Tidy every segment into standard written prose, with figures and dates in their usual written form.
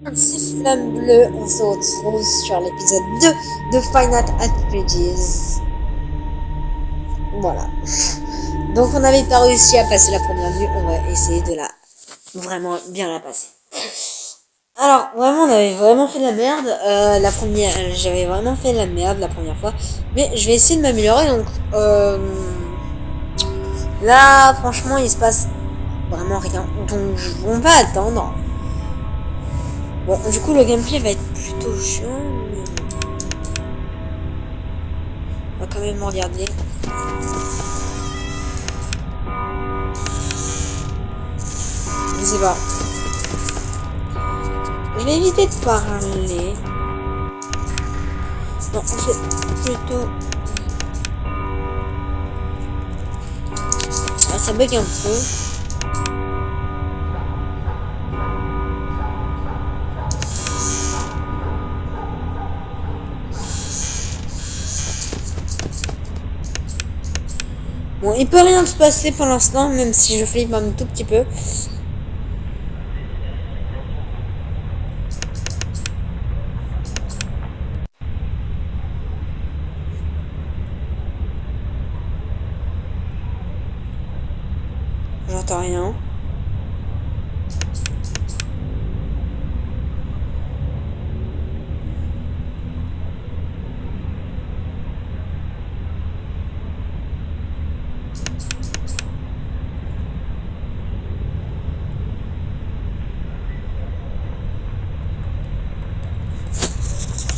Ainsi, Flamme Bleue, on se retrouve sur l'épisode 2 de Five Nights at Freddy's. Voilà. Donc on n'avait pas réussi à passer la première nuit, on va essayer de la vraiment bien la passer. Alors vraiment on avait vraiment fait de la merde, la première, j'avais vraiment fait de la merde la première fois, mais je vais essayer de m'améliorer donc là franchement il se passe vraiment rien, donc on va attendre. Bon, du coup, le gameplay va être plutôt chiant, mais on va quand même regarder. Je sais pas. Je vais éviter de parler. Non, on fait plutôt... Ah, ça bug un peu. Bon, il peut rien se passer pour l'instant, même si je flippe un tout petit peu. J'entends rien.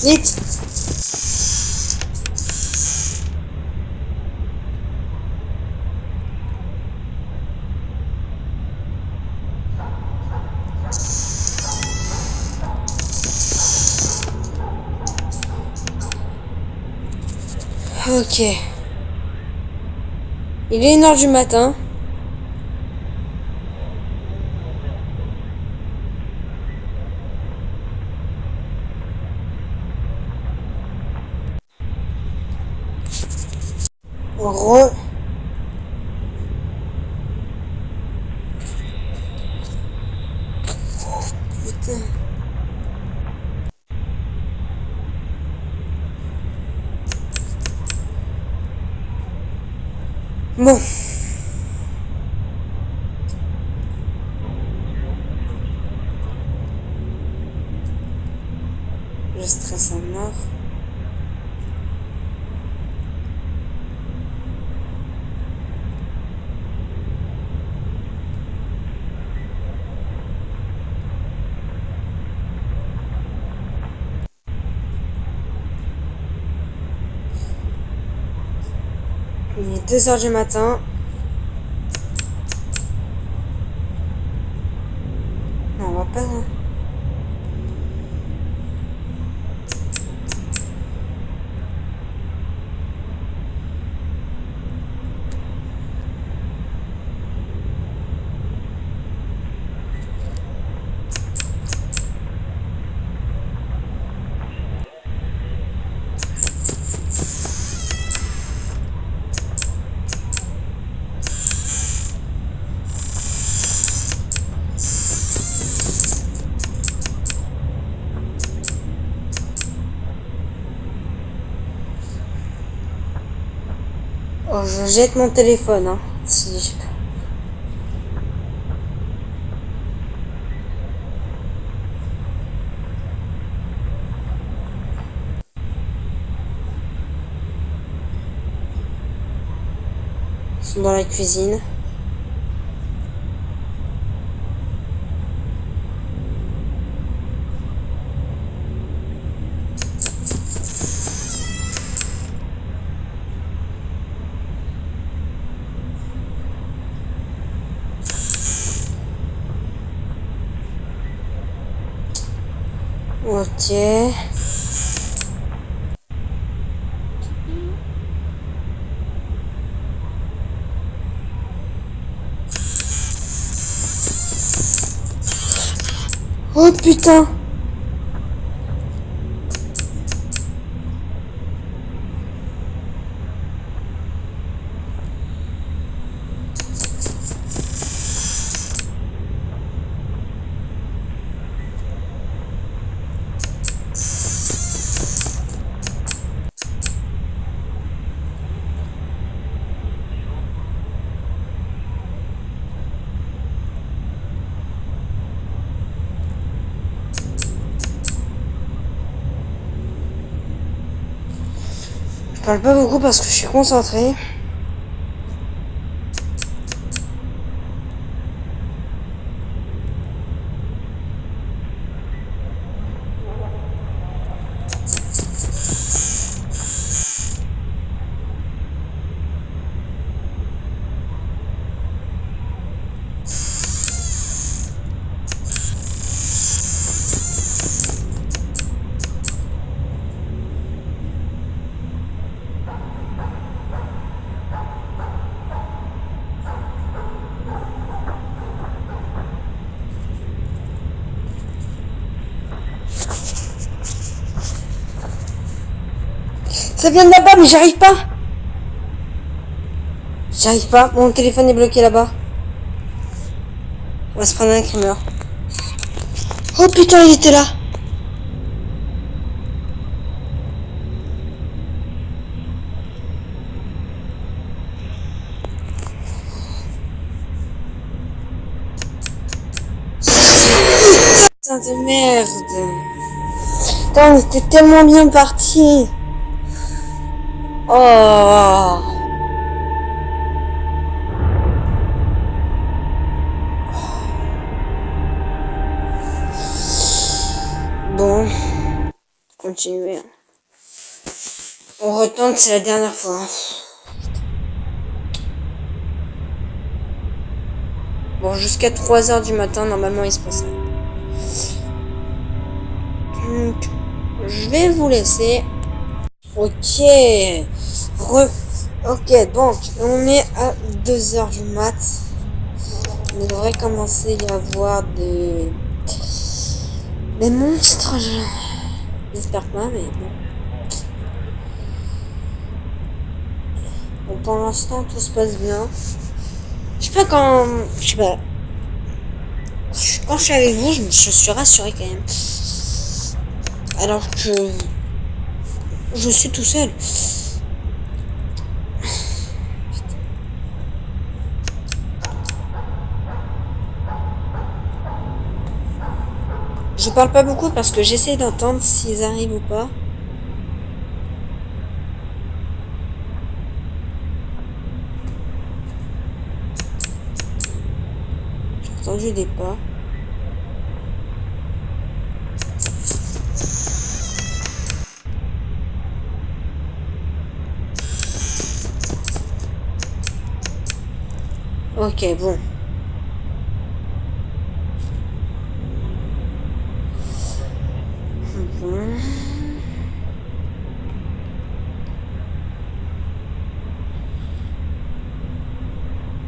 Vite! Ok. Il est 1h du matin. Re... Putain. Bon. Je stresse à mort. Il est 2h du matin. Non, on va pas... Oh, je jette mon téléphone, hein. Si. Ils sont dans la cuisine. Ok. Oh putain. parle pas beaucoup parce que je suis concentré. Ça vient de là-bas, mais j'arrive pas. J'arrive pas. Mon téléphone est bloqué là-bas. On va se prendre un écrimeur. Oh putain, il était là. Putain de merde. Putain, on était tellement bien parti. Oh. Bon, continuez. On retente, c'est la dernière fois. Bon, jusqu'à 3h du matin, normalement, il se passe rien. Donc, je vais vous laisser. Ok. Ok, donc, on est à 2h du mat. Il devrait commencer à y avoir des monstres. J'espère pas, mais bon. Bon, pour l'instant, tout se passe bien. Je sais pas quand... Je sais pas. Quand je suis avec vous, je suis rassuré quand même. Alors que... je suis tout seul. Je parle pas beaucoup parce que j'essaie d'entendre s'ils arrivent ou pas. J'ai entendu des pas. Ok, bon.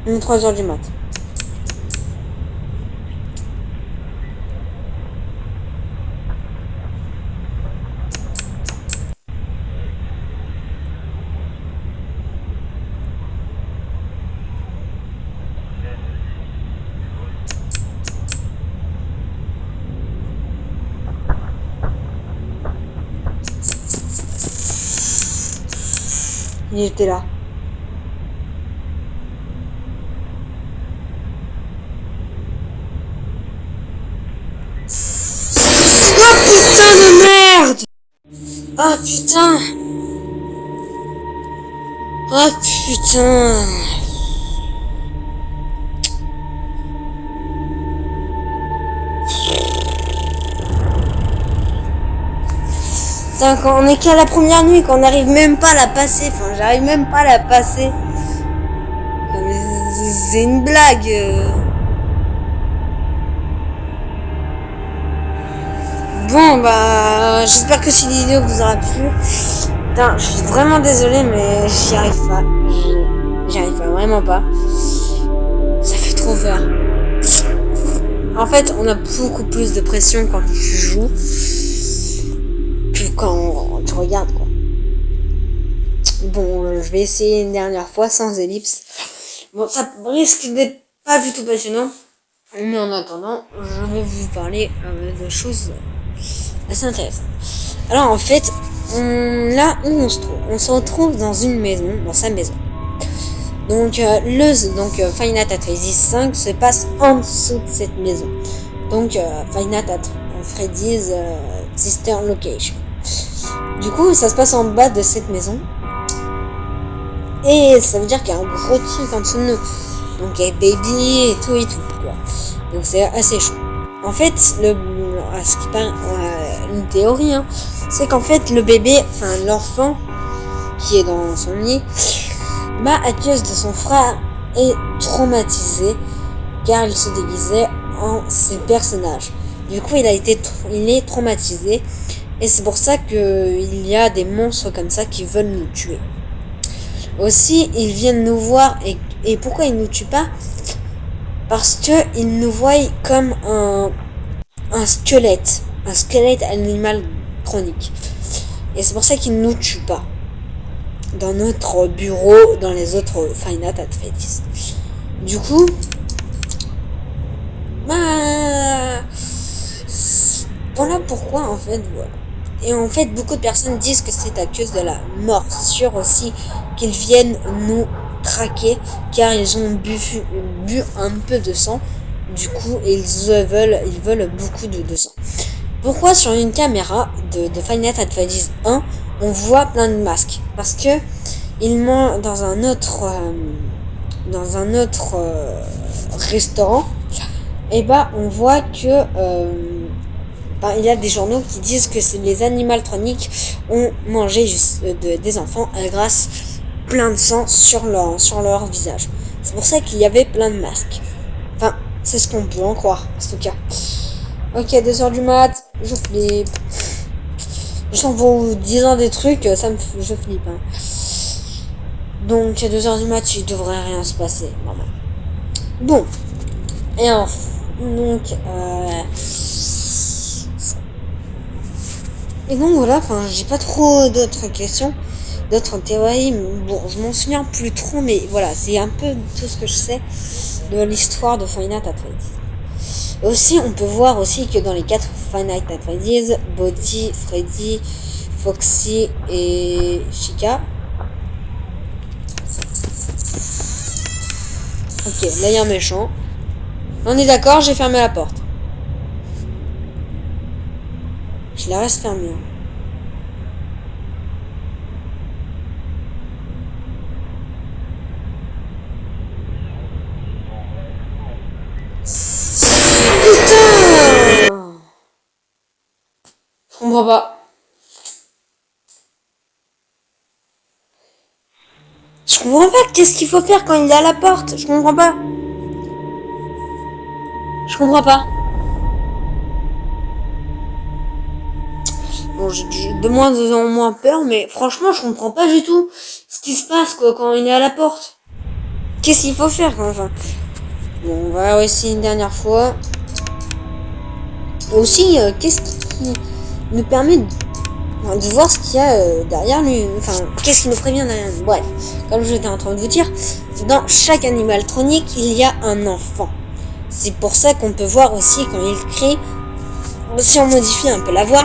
Il est 3h du mat. Il était là. Oh putain de merde! Oh putain! Oh putain! Putain, quand on est qu'à la première nuit, qu'on n'arrive même pas à la passer, enfin j'arrive même pas à la passer. C'est une blague. Bon bah j'espère que cette vidéo vous aura plu. Putain, je suis vraiment désolée mais j'y arrive pas. J'y arrive pas, vraiment pas. Ça fait trop peur. En fait, on a beaucoup plus de pression quand tu joues que quand tu regardes quoi. Bon, je vais essayer une dernière fois sans ellipse. Bon, ça risque d'être pas du tout passionnant. Mais en attendant, je vais vous parler de choses assez intéressantes. Alors en fait, là où on se trouve, on se retrouve dans une maison, dans sa maison. Donc Five Nights at Freddy's 5 se passe en dessous de cette maison. Donc Five Nights at Freddy's Sister Location. Du coup, ça se passe en bas de cette maison. Et ça veut dire qu'il y a un gros truc en dessous de nous. Donc il y a baby et tout, quoi. Donc c'est assez chaud. En fait, à ce qui paraît, une théorie, hein, c'est qu'en fait le bébé, enfin l'enfant qui est dans son lit, bah à cause de son frère est traumatisé car il se déguisait en ses personnages. Du coup, il est traumatisé et c'est pour ça que il y a des monstres comme ça qui veulent nous tuer. Aussi, ils viennent nous voir et pourquoi ils nous tuent pas? Parce que ils nous voient comme un squelette animatronique. Et c'est pour ça qu'ils nous tuent pas. Dans notre bureau, dans les autres Five Nights at Freddy's. Du coup, bah, voilà pourquoi en fait, voilà. Et en fait, beaucoup de personnes disent que c'est à cause de la morsure aussi qu'ils viennent nous traquer, car ils ont bu un peu de sang. Du coup, ils veulent beaucoup de sang. Pourquoi sur une caméra de Five Nights at Freddy's 1, on voit plein de masques? Parce que il ment dans un autre restaurant. Et bah, on voit que il y a des journaux qui disent que les animatroniques ont mangé des enfants grâce plein de sang sur leur visage. C'est pour ça qu'il y avait plein de masques. Enfin, c'est ce qu'on peut en croire, en tout cas. Ok, 2h du mat, je flippe. En vous disant des trucs, je flippe. Hein. Donc, à 2h du mat, il devrait rien se passer, normalement. Bon. Et enfin, donc, et donc voilà, enfin, j'ai pas trop d'autres questions, d'autres théories. Bon, je m'en souviens plus trop, mais voilà, c'est un peu tout ce que je sais de l'histoire de Five Nights at Freddy's. Aussi, on peut voir aussi que dans les 4 Five Nights at Freddy's, Bodhi, Freddy, Foxy et Chica. Ok, là il y a un méchant. On est d'accord, j'ai fermé la porte. Je la reste fermée. Putain! Je comprends pas. Je comprends pas. Qu'est-ce qu'il faut faire quand il est à la porte? Je comprends pas. Je comprends pas. Bon, j'ai de moins en moins peur, mais franchement, je comprends pas du tout ce qui se passe, quoi, quand il est à la porte. Qu'est-ce qu'il faut faire, quoi, enfin. Bon, on va essayer une dernière fois. Et aussi, qu'est-ce qui nous permet de voir ce qu'il y a derrière lui. Enfin, qu'est-ce qui nous prévient derrière lui. Bref, comme j'étais en train de vous dire, dans chaque animatronique, il y a un enfant. C'est pour ça qu'on peut voir aussi quand il crie, si on modifie un peu la voix,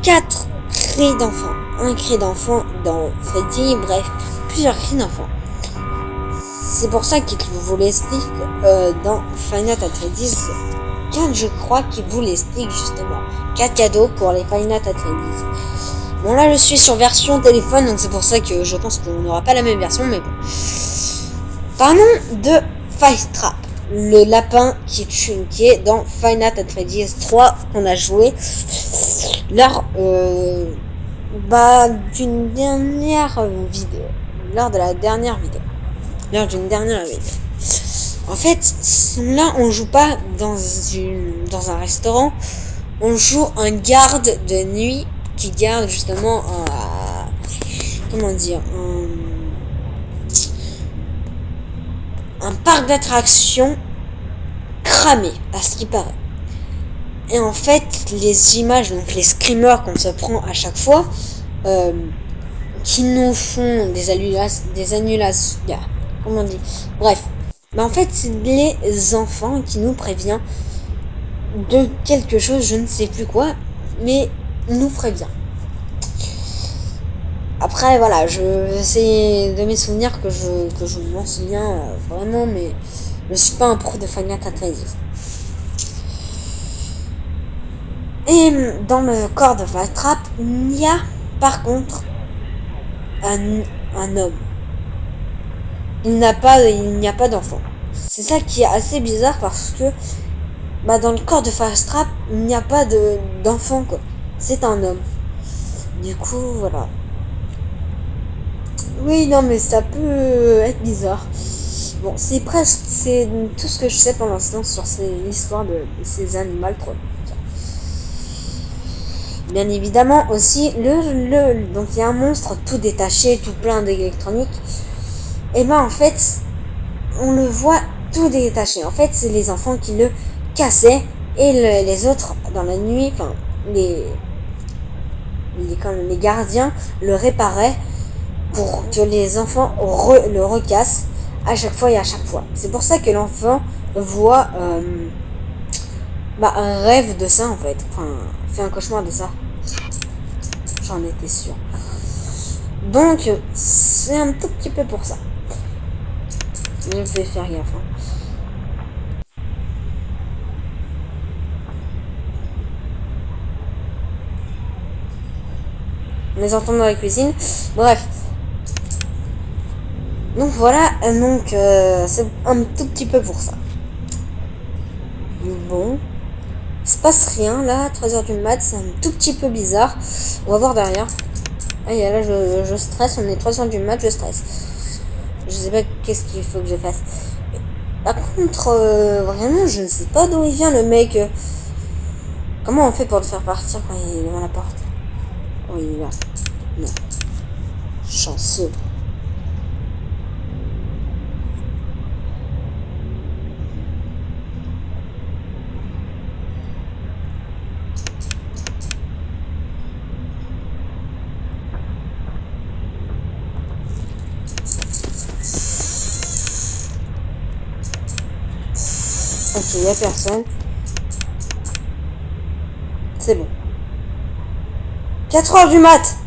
4 cris d'enfant. Un cri d'enfant dans Freddy, bref, plusieurs cris d'enfant. C'est pour ça qu'il vous l'explique dans Five Nights at Freddy's 4, je crois qu'il vous l'explique justement. 4 cadeaux pour les Five Nights at Freddy's. Bon, là je suis sur version téléphone, donc c'est pour ça que je pense qu'on n'aura pas la même version, mais bon. Parlons de Five Trap, le lapin qui est dans Five Nights at Freddy's 3 qu'on a joué lors d'une dernière vidéo. Lors de la dernière vidéo. Lors d'une dernière vidéo. En fait, là, on joue pas dans un restaurant. On joue un garde de nuit qui garde justement un parc d'attractions cramé, à ce qui paraît. Et en fait, les images, donc les screamers qu'on se prend à chaque fois, qui nous font des annulations, comment on dit, bref. En fait, c'est les enfants qui nous prévient de quelque chose, je ne sais plus quoi, mais nous prévient. Après, voilà, c'est de mes souvenirs que je m'en souviens vraiment, mais je suis pas un pro de Five Nights at Freddy's. Et dans le corps de Five Trap, il y a par contre un homme. il n'y a pas d'enfant. C'est ça qui est assez bizarre parce que bah, dans le corps de Fastrapp, il n'y a pas d'enfant quoi. C'est un homme. Du coup, voilà. Oui, non, mais ça peut être bizarre. Bon, c'est tout ce que je sais pour l'instant sur l'histoire de ces animaux trop. Bien évidemment aussi, donc il y a un monstre tout détaché, tout plein d'électronique. Et ben en fait, on le voit tout détaché. En fait, c'est les enfants qui le cassaient et les autres dans la nuit, enfin les gardiens le réparaient pour que les enfants le recassent à chaque fois et à chaque fois. C'est pour ça que l'enfant voit un rêve de ça en fait. Enfin, fait un cauchemar de ça. J'en étais sûre. Donc, c'est un tout petit peu pour ça. Je vais faire gaffe. On les entend dans la cuisine. Bref. Donc voilà, c'est un tout petit peu pour ça. Bon. Il se passe rien là, 3h du mat, c'est un tout petit peu bizarre. On va voir derrière. Ah, et là je stresse, on est 3h du mat, je stresse. Je sais pas qu'est-ce qu'il faut que je fasse. Par contre, vraiment, je ne sais pas d'où il vient le mec. Comment on fait pour le faire partir quand il est devant la porte? Oh, il est là. Non. Chanceux. Ok, il n'y a personne. C'est bon. 4h du mat.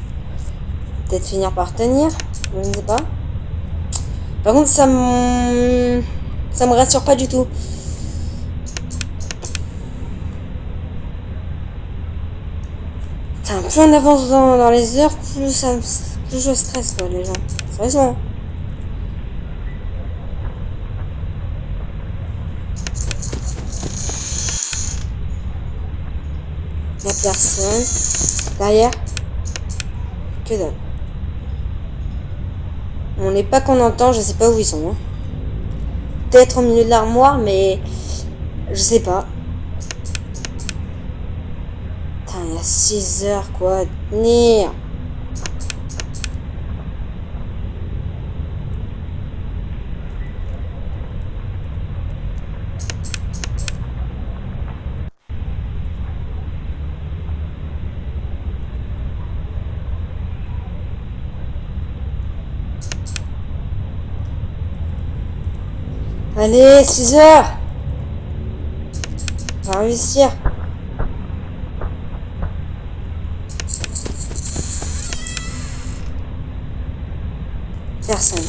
Peut-être finir par tenir. Je ne sais pas. Par contre, ça me rassure pas du tout. Plus on avance dans les heures, plus je stresse quoi, les gens. Sérieusement. Il n'y a personne. Derrière. Que dalle. On n'est pas qu'on entend, je sais pas où ils sont. Hein. Peut-être au milieu de l'armoire, mais je sais pas. Putain, il y a 6 heures quoi. Tenir. Allez, 6 heures. On va réussir. Personne.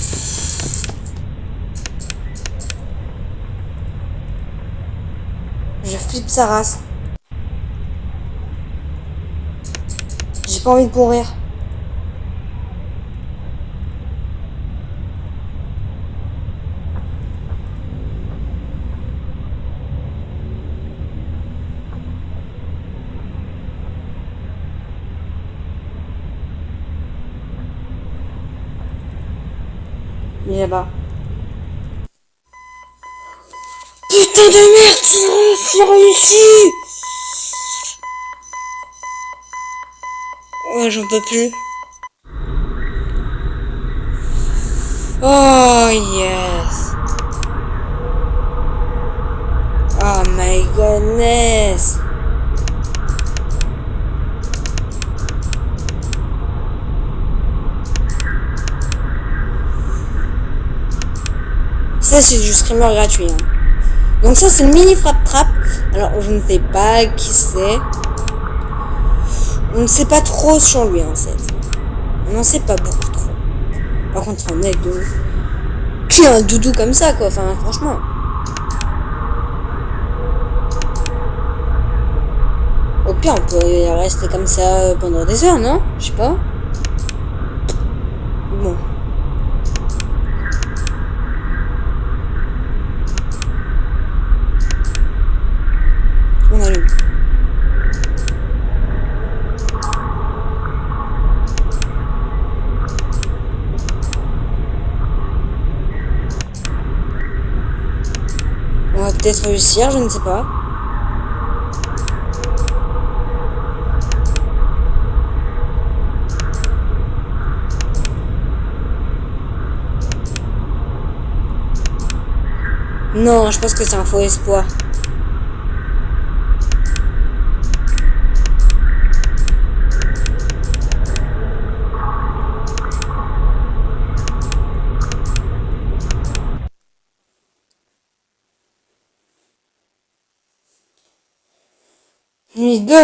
Je flippe sa race. J'ai pas envie de mourir. Il est là-bas. Putain de merde, c'est réussi. Oh, j'en peux plus. Oh, yes. Oh my goodness. Ça, c'est du screamer gratuit. Hein. Donc ça, c'est le mini frappe trap. Alors, je ne sais pas qui c'est. On ne sait pas trop sur lui, en fait. On n'en sait pas beaucoup trop. Par contre, un mec de... Qui a un doudou comme ça, quoi. Enfin, franchement. Au pire, on peut rester comme ça pendant des heures, non? Je sais pas. Bon. peut-être réussir, je ne sais pas. Non, je pense que c'est un faux espoir. Nuit 2.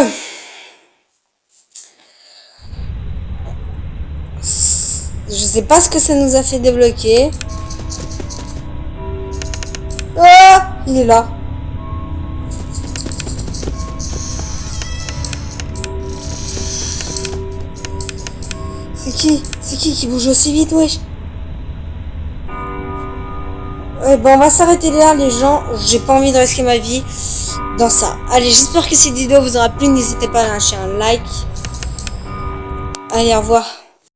Je sais pas ce que ça nous a fait débloquer. Ah, il est là. C'est qui bouge aussi vite, wesh? Ouais, bon, on va s'arrêter là, les gens. J'ai pas envie de risquer ma vie dans ça. Allez, j'espère que cette vidéo vous aura plu. N'hésitez pas à lâcher un like. Allez, au revoir.